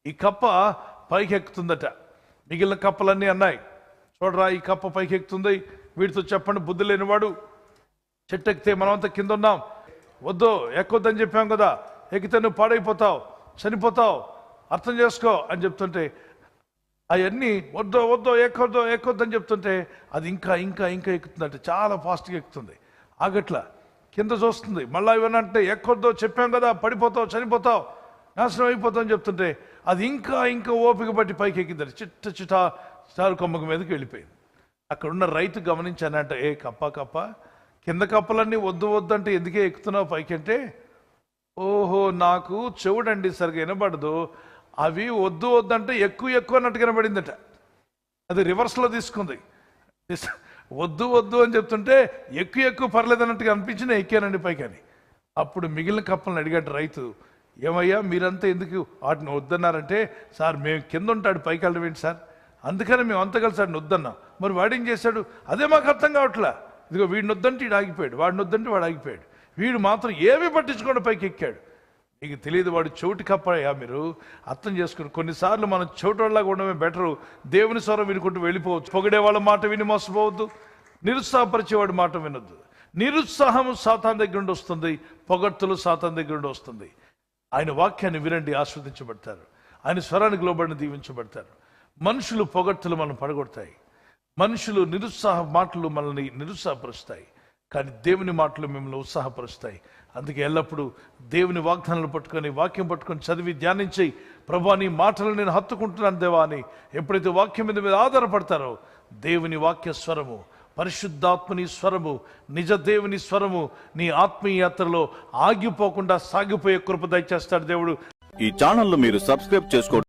ఈ కప్ప పైకి ఎక్కుతుందట. మిగిలిన కప్పలన్నీ అన్నాయి, చూడరా ఈ కప్ప పైకి ఎక్కుతుంది, వీటితో చెప్పండి బుద్ధి లేనివాడు, చెట్టు ఎక్కితే మనమంతా కింద ఉన్నాం, వద్దు ఎక్కొద్దని చెప్పాం కదా, ఎక్కితే నువ్వు పాడైపోతావు, చనిపోతావు, అర్థం చేసుకో అని చెప్తుంటే అవన్నీ వద్దు వద్దు ఎక్కొద్దు ఎక్కొద్దని చెప్తుంటే అది ఇంకా ఇంకా ఇంకా ఎక్కుతుందంటే చాలా ఫాస్ట్గా ఎక్కుతుంది. ఆగట్లా, కింద చూస్తుంది, మళ్ళీ ఇవన్నీ అంటే ఎక్కొద్దు చెప్పాం కదా, పడిపోతావు, చనిపోతావు, నాశనం అయిపోతావు అని చెప్తుంటే అది ఇంకా ఇంకా ఓపిక పట్టి పైకి ఎక్కిందంటే చిట్ట చిట చారు కొమ్మక మీదకి వెళ్ళిపోయింది. అక్కడ ఉన్న రైతు గమనించానంట, ఏ కప్ప కింద కప్పలన్నీ వద్దు వద్దు అంటే ఎందుకే ఎక్కుతున్నావు పైకి అంటే, ఓహో నాకు చెవుడండి సరిగా వినబడదు, అవి వద్దు వద్దంటే ఎక్కువ అన్నట్టు కనబడిందట. అది రివర్స్లో తీసుకుంది. వద్దు వద్దు అని చెప్తుంటే ఎక్కువ పర్లేదు అన్నట్టుగా అనిపించిన ఎక్కానండి పైకి అని. అప్పుడు మిగిలిన కప్పలను అడిగాడు రైతు, ఏమయ్యా మీరంతా ఎందుకు వాటిని వద్దన్నారంటే, సార్ మేము కింద ఉంటాడు పైకి వెళ్ళడం ఏంటి సార్, అందుకని మేము అంతా కలిసి వాడిని వద్దన్నాం. మరి వాడేం చేశాడు అదే మాకు అర్థం కావట్లా, ఇదిగో వీడిని వద్దంటే వీడు ఆగిపోయాడు, వాడిని వద్దంటే వాడు ఆగిపోయాడు, వీడు మాత్రం ఏమీ పట్టించుకోండి పైకి ఎక్కాడు. నీకు తెలియదు వాడు చెవిటి కప్పయ్యా. మీరు అర్థం చేసుకుని కొన్నిసార్లు మనం చెవిటోళ్ళగా ఉండడమే బెటరు. దేవుని స్వరం వినుకుంటూ వెళ్ళిపోవచ్చు. పొగిడే వాళ్ళ మాట విని మోసపోవద్దు, నిరుత్సాహపరిచేవాడి మాట వినొద్దు. నిరుత్సాహము సాతాన్ దగ్గర నుండి వస్తుంది, పొగడ్తలు సాతాన్ దగ్గర నుండి వస్తుంది. ఆయన వాక్యాన్ని వినండి, ఆస్వాదించబడతారు. ఆయన స్వరానికి లోబడిని దీవించబడతారు. మనుషులు పొగడ్తలు మనం పడగొడతాయి, మనుషులు నిరుత్సాహ మాటలు మనల్ని నిరుత్సాహపరుస్తాయి, కానీ దేవుని మాటలు మిమ్మల్ని ఉత్సాహపరుస్తాయి. అందుకే ఎల్లప్పుడూ దేవుని వాగ్దానాలు పట్టుకొని వాక్యం పట్టుకొని చదివి ధ్యానించి, ప్రభా నీ మాటలు నేను హత్తుకుంటున్నాను దేవా అని ఎప్పుడైతే వాక్యం మీద ఆధారపడతారో, దేవుని వాక్య స్వరము, పరిశుద్ధాత్మని స్వరము, నిజ దేవుని స్వరము నీ ఆత్మీయ యాత్రలో ఆగిపోకుండా సాగిపోయే కృప దయచేస్తాడు దేవుడు. ఈ ఛానల్ మీరు సబ్స్క్రైబ్ చేసుకోండి.